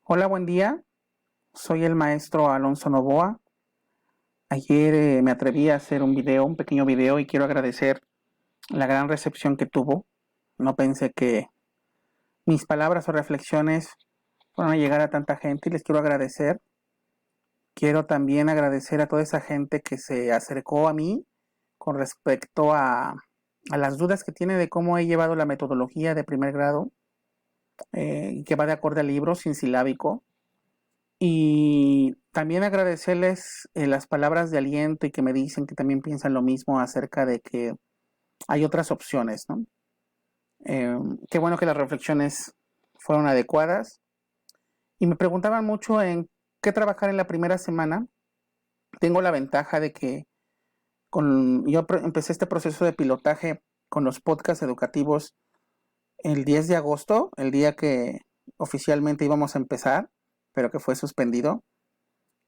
Hola, buen día. Soy el maestro Alonso Novoa. Ayer me atreví a hacer un pequeño video, y quiero agradecer la gran recepción que tuvo. No pensé que mis palabras o reflexiones fueran a llegar a tanta gente y les quiero agradecer. Quiero también agradecer a toda esa gente que se acercó a mí con respecto a las dudas que tiene de cómo he llevado la metodología de primer grado, que va de acuerdo al libro sin silábico. Y también agradecerles las palabras de aliento y que me dicen que también piensan lo mismo acerca de que hay otras opciones, ¿no? Qué bueno que las reflexiones fueron adecuadas. Y me preguntaban mucho en qué trabajar en la primera semana. Tengo la ventaja de que empecé este proceso de pilotaje con los podcasts educativos el 10 de agosto, el día que oficialmente íbamos a empezar, pero que fue suspendido.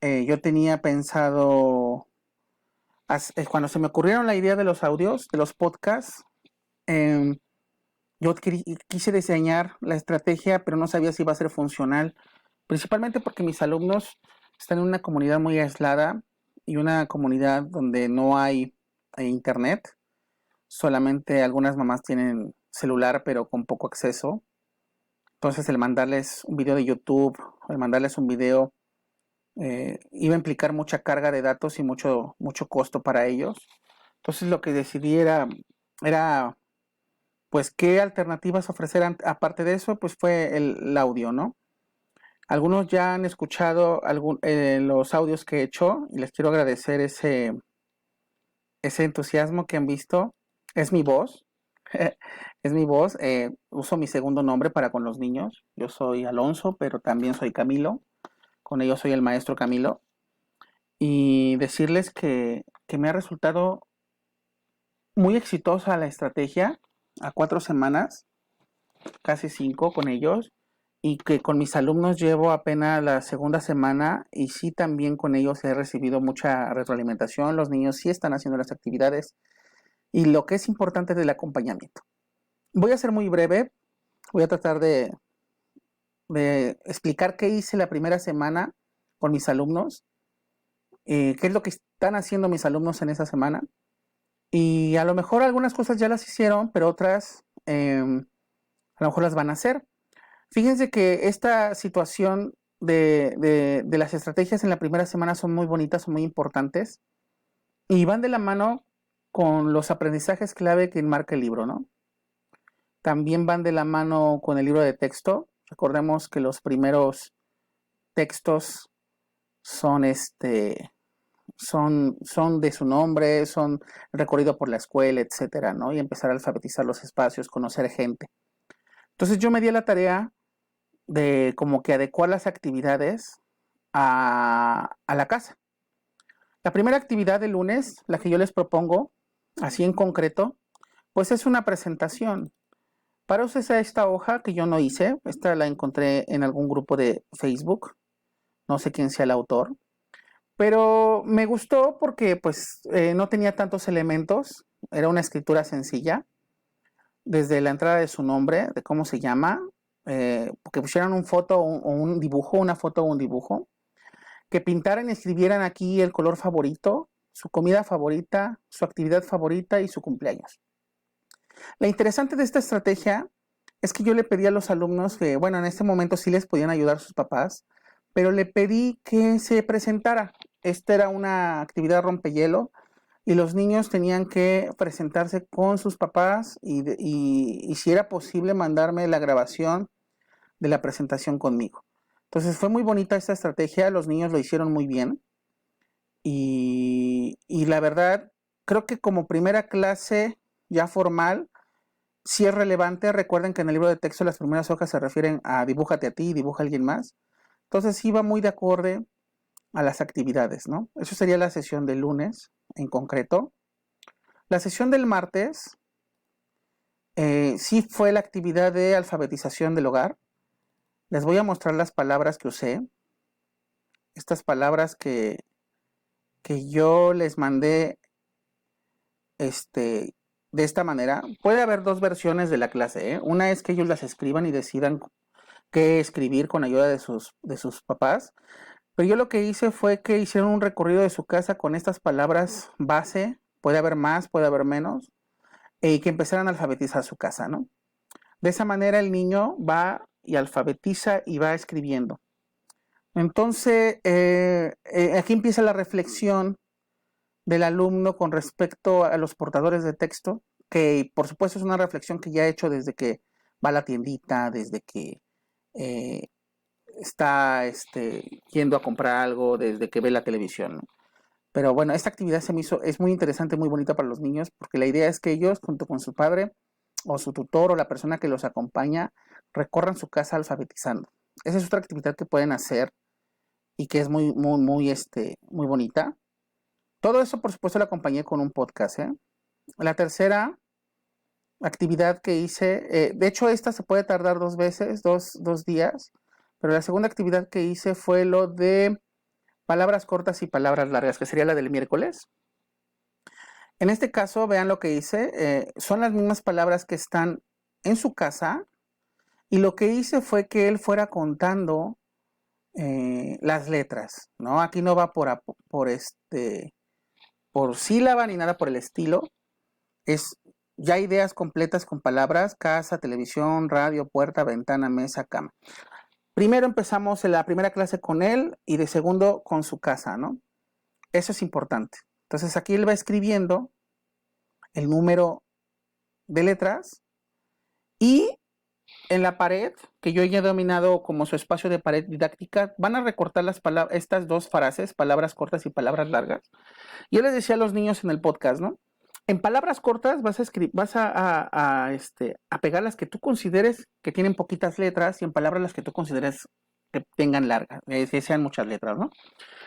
Yo tenía pensado, cuando se me ocurrieron la idea de los audios, de los podcasts, eh, yo quise diseñar la estrategia, pero no sabía si iba a ser funcional, principalmente porque mis alumnos están en una comunidad muy aislada y una comunidad donde no hay internet. Solamente algunas mamás tienen celular, pero con poco acceso. Entonces el mandarles un video de YouTube, el mandarles un video, iba a implicar mucha carga de datos y mucho costo para ellos. Entonces lo que decidí era pues qué alternativas ofrecer aparte de eso, pues fue el audio, ¿no? Algunos ya han escuchado los audios que he hecho y les quiero agradecer ese entusiasmo que han visto. Es mi voz, es mi voz. Uso mi segundo nombre para con los niños. Yo soy Alonso, pero también soy Camilo. Con ellos soy el maestro Camilo. Y decirles que me ha resultado muy exitosa la estrategia a 4 semanas, casi 5 con ellos, y que con mis alumnos llevo apenas la segunda semana y sí también con ellos he recibido mucha retroalimentación. Los niños sí están haciendo las actividades y lo que es importante del acompañamiento. Voy a ser muy breve, voy a tratar de explicar qué hice la primera semana con mis alumnos, qué es lo que están haciendo mis alumnos en esa semana. Y a lo mejor algunas cosas ya las hicieron, pero otras a lo mejor las van a hacer. Fíjense que esta situación de las estrategias en la primera semana son muy bonitas, son muy importantes y van de la mano con los aprendizajes clave que enmarca el libro, ¿no? También van de la mano con el libro de texto. Recordemos que los primeros textos son son de su nombre, son recorrido por la escuela, etcétera, ¿no? Y empezar a alfabetizar los espacios, conocer gente. Entonces yo me di a la tarea de como que adecuar las actividades a la casa. La primera actividad del lunes, la que yo les propongo, así en concreto, pues es una presentación. Para usar esta hoja que yo no hice, esta la encontré en algún grupo de Facebook, no sé quién sea el autor, pero me gustó porque pues no tenía tantos elementos, era una escritura sencilla, desde la entrada de su nombre, de cómo se llama, que pusieran un foto o un dibujo, una foto o un dibujo, que pintaran y escribieran aquí el color favorito, su comida favorita, su actividad favorita y su cumpleaños. Lo interesante de esta estrategia es que yo le pedí a los alumnos que, bueno, en este momento sí les podían ayudar sus papás, pero le pedí que se presentara. Esta era una actividad rompehielo y los niños tenían que presentarse con sus papás y si era posible mandarme la grabación de la presentación conmigo. Entonces fue muy bonita esta estrategia, los niños lo hicieron muy bien y la verdad creo que como primera clase ya formal sí es relevante. Recuerden que en el libro de texto las primeras hojas se refieren a dibújate a ti, dibuja a alguien más. Entonces sí va muy de acorde a las actividades, ¿no? Eso sería la sesión del lunes en concreto. La sesión del martes sí fue la actividad de alfabetización del hogar. Les voy a mostrar las palabras que usé. Estas palabras que yo les mandé de esta manera. Puede haber dos versiones de la clase, ¿eh? Una es que ellos las escriban y decidan qué escribir con ayuda de sus papás. Pero yo lo que hice fue que hicieron un recorrido de su casa con estas palabras base, puede haber más, puede haber menos, y que empezaran a alfabetizar su casa, ¿no? De esa manera el niño va y alfabetiza y va escribiendo. Entonces, aquí empieza la reflexión del alumno con respecto a los portadores de texto, que por supuesto es una reflexión que ya he hecho desde que va a la tiendita, desde que eh, está yendo a comprar algo, desde que ve la televisión, ¿no? Pero bueno, esta actividad es muy interesante, muy bonita para los niños, porque la idea es que ellos, junto con su padre o su tutor o la persona que los acompaña, recorran su casa alfabetizando. Esa es otra actividad que pueden hacer y que es muy bonita. Todo eso, por supuesto, lo acompañé con un podcast, ¿eh? La tercera actividad que hice, de hecho, esta se puede tardar 2 veces, dos días, pero la segunda actividad que hice fue lo de palabras cortas y palabras largas, que sería la del miércoles. En este caso, vean lo que hice, son las mismas palabras que están en su casa, y lo que hice fue que él fuera contando las letras, ¿no? Aquí no va por sílaba ni nada por el estilo. Es ya ideas completas con palabras: casa, televisión, radio, puerta, ventana, mesa, cama. Primero empezamos en la primera clase con él y de segundo con su casa, ¿no? Eso es importante. Entonces aquí él va escribiendo el número de letras y en la pared, que yo ya he dominado como su espacio de pared didáctica, van a recortar estas dos frases, palabras cortas y palabras largas. Yo les decía a los niños en el podcast, ¿no? En palabras cortas vas a pegar las que tú consideres que tienen poquitas letras, y en palabras las que tú consideres que tengan largas, que sean muchas letras, ¿no?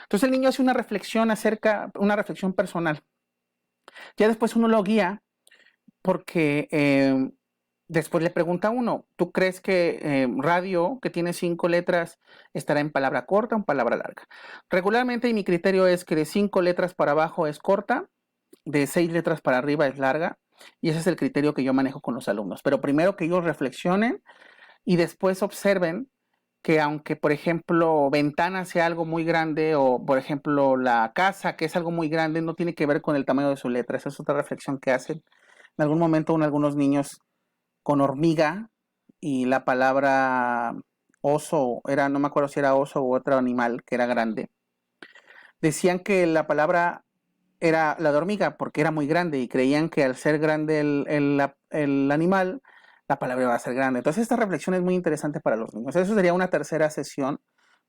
Entonces el niño hace una reflexión personal. Ya después uno lo guía porque después le pregunta a uno: ¿tú crees que radio, que tiene 5 letras, estará en palabra corta o en palabra larga? Regularmente, y mi criterio es que de 5 letras para abajo es corta, de 6 letras para arriba es larga, y ese es el criterio que yo manejo con los alumnos. Pero primero que ellos reflexionen y después observen que, aunque por ejemplo ventana sea algo muy grande, o por ejemplo la casa, que es algo muy grande, no tiene que ver con el tamaño de su letra. Esa es otra reflexión que hacen. En algún momento algunos niños con hormiga y la palabra oso, no me acuerdo si era oso u otro animal que era grande, decían que la palabra era la de hormiga porque era muy grande, y creían que al ser grande el animal, la palabra iba a ser grande. Entonces esta reflexión es muy interesante para los niños. Eso sería una tercera sesión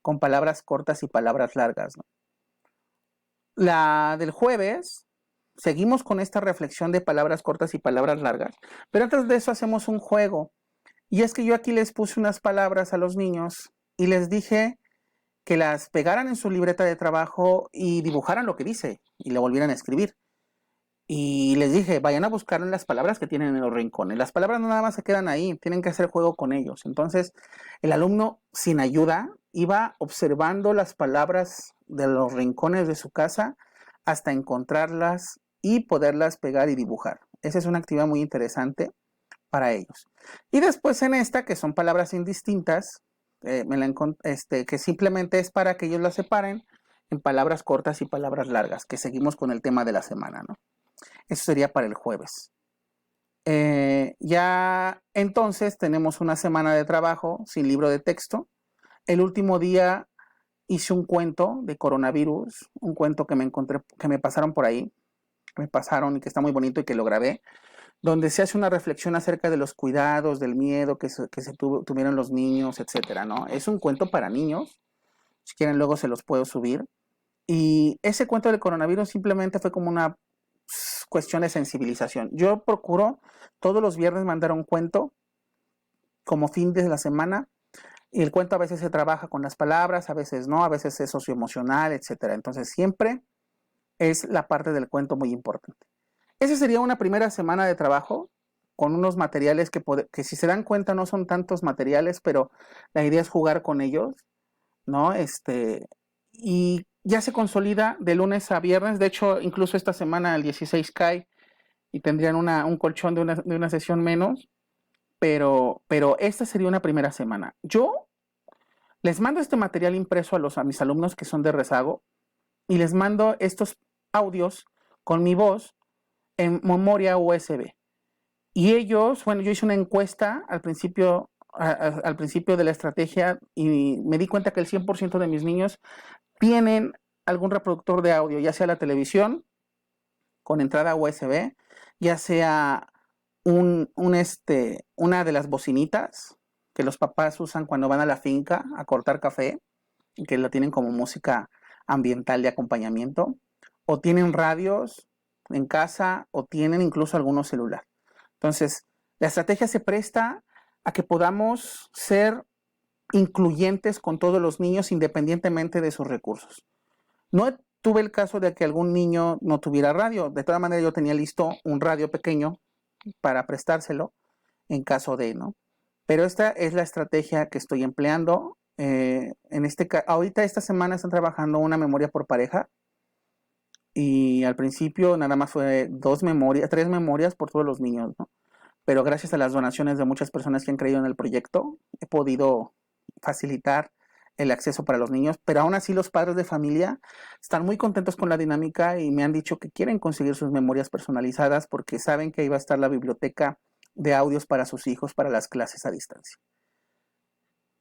con palabras cortas y palabras largas, ¿no? La del jueves, seguimos con esta reflexión de palabras cortas y palabras largas, pero antes de eso hacemos un juego. Y es que yo aquí les puse unas palabras a los niños y les dije que las pegaran en su libreta de trabajo y dibujaran lo que dice y lo volvieran a escribir. Y les dije: vayan a buscar en las palabras que tienen en los rincones. Las palabras no nada más se quedan ahí, tienen que hacer juego con ellos. Entonces, el alumno, sin ayuda, iba observando las palabras de los rincones de su casa hasta encontrarlas y poderlas pegar y dibujar. Esa es una actividad muy interesante para ellos. Y después en esta, que son palabras indistintas, que simplemente es para que ellos las separen en palabras cortas y palabras largas, que seguimos con el tema de la semana, ¿no? Eso sería para el jueves. Ya entonces tenemos una semana de trabajo sin libro de texto. El último día hice un cuento de coronavirus, un cuento que me encontré, que me pasaron por ahí, me pasaron, y que está muy bonito y que lo grabé, donde se hace una reflexión acerca de los cuidados, del miedo que tuvieron los niños, etcétera, ¿no? Es un cuento para niños. Si quieren, luego se los puedo subir. Y ese cuento del coronavirus simplemente fue como una cuestión de sensibilización. Yo procuro todos los viernes mandar un cuento como fin de la semana, y el cuento a veces se trabaja con las palabras, a veces no, a veces es socioemocional, etcétera. Entonces siempre es la parte del cuento muy importante. Esa sería una primera semana de trabajo con unos materiales que si se dan cuenta no son tantos materiales, pero la idea es jugar con ellos, ¿no? Y ya se consolida de lunes a viernes. De hecho, incluso esta semana el 16 cae y tendrían un colchón de una sesión menos, pero esta sería una primera semana. Yo Les mando este material impreso a mis alumnos que son de rezago y les mando estos audios con mi voz en memoria USB. Y ellos, bueno, yo hice una encuesta al principio de la estrategia y me di cuenta que el 100% de mis niños tienen algún reproductor de audio, ya sea la televisión con entrada USB, ya sea una de las bocinitas que los papás usan cuando van a la finca a cortar café, y que lo tienen como música ambiental de acompañamiento, o tienen radios en casa, o tienen incluso algunos celulares. Entonces, la estrategia se presta a que podamos ser incluyentes con todos los niños independientemente de sus recursos. No tuve el caso de que algún niño no tuviera radio. De todas maneras, yo tenía listo un radio pequeño para prestárselo en caso de, ¿no? Pero esta es la estrategia que estoy empleando. Ahorita esta semana están trabajando una memoria por pareja y al principio nada más fue 3 memorias por todos los niños, ¿no? Pero gracias a las donaciones de muchas personas que han creído en el proyecto, he podido facilitar el acceso para los niños, pero aún así los padres de familia están muy contentos con la dinámica y me han dicho que quieren conseguir sus memorias personalizadas porque saben que ahí va a estar la biblioteca de audios para sus hijos para las clases a distancia.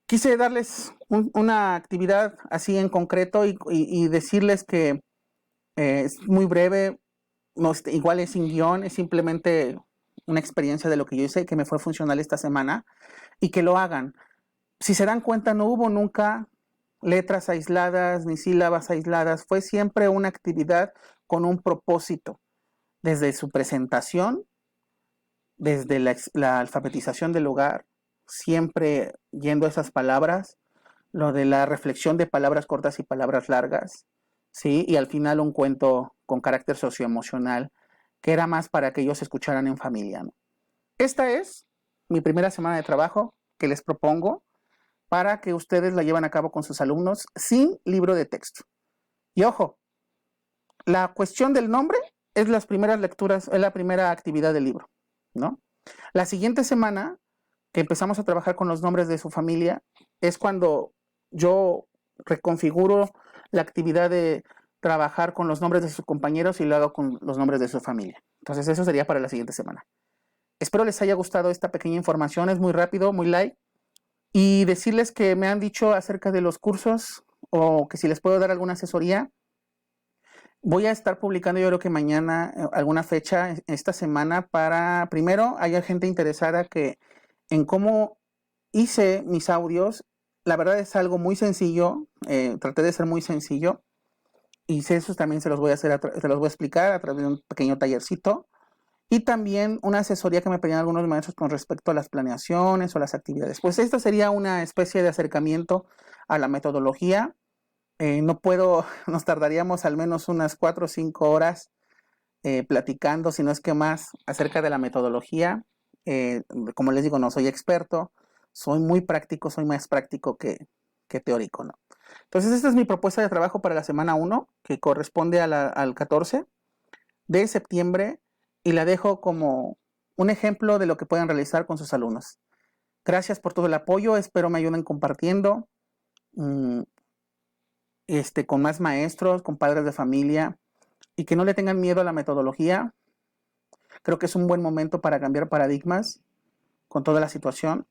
Quise darles una actividad así en concreto y decirles que es muy breve, igual es sin guión, es simplemente una experiencia de lo que yo hice que me fue funcional esta semana y que lo hagan. Si se dan cuenta, no hubo nunca letras aisladas ni sílabas aisladas, fue siempre una actividad con un propósito, desde su presentación, desde la alfabetización del hogar, siempre yendo a esas palabras, lo de la reflexión de palabras cortas y palabras largas, ¿sí? Y al final un cuento con carácter socioemocional, que era más para que ellos escucharan en familia, ¿no? Esta es mi primera semana de trabajo que les propongo para que ustedes la lleven a cabo con sus alumnos sin libro de texto. Y ojo, la cuestión del nombre es las primeras lecturas, es la primera actividad del libro, ¿no? La siguiente semana que empezamos a trabajar con los nombres de su familia es cuando yo reconfiguro la actividad de trabajar con los nombres de sus compañeros y lo hago con los nombres de su familia. Entonces eso sería para la siguiente semana. Espero les haya gustado esta pequeña información, es muy rápido, muy light. Y decirles que me han dicho acerca de los cursos o que si les puedo dar alguna asesoría. Voy a estar publicando yo creo que mañana alguna fecha esta semana para, primero, haya gente interesada en cómo hice mis audios. La verdad es algo muy sencillo, traté de ser muy sencillo y eso también se los voy a explicar a través de un pequeño tallercito. Y también una asesoría que me pedían algunos maestros con respecto a las planeaciones o las actividades. Pues esto sería una especie de acercamiento a la metodología. Nos tardaríamos al menos unas 4 o 5 horas platicando, si no es que más, acerca de la metodología. Como les digo, no soy experto, soy muy práctico, soy más práctico que teórico, ¿no? Entonces esta es mi propuesta de trabajo para la semana 1, que corresponde al 14 de septiembre. Y la dejo como un ejemplo de lo que pueden realizar con sus alumnos. Gracias por todo el apoyo, espero me ayuden compartiendo con más maestros, con padres de familia y que no le tengan miedo a la metodología. Creo que es un buen momento para cambiar paradigmas con toda la situación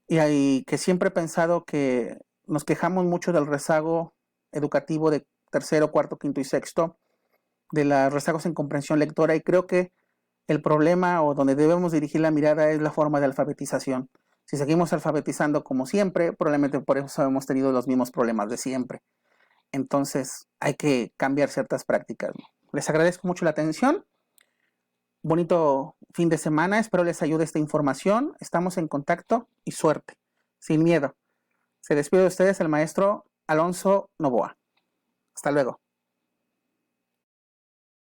y que siempre he pensado que nos quejamos mucho del rezago educativo de tercero, cuarto, quinto y sexto, de los rezagos en comprensión lectora y creo que el problema o donde debemos dirigir la mirada es la forma de alfabetización. Si seguimos alfabetizando como siempre, probablemente por eso hemos tenido los mismos problemas de siempre. Entonces hay que cambiar ciertas prácticas, ¿no? Les agradezco mucho la atención. Bonito fin de semana. Espero les ayude esta información. Estamos en contacto y suerte. Sin miedo. Se despide de ustedes el maestro Alonso Novoa. Hasta luego.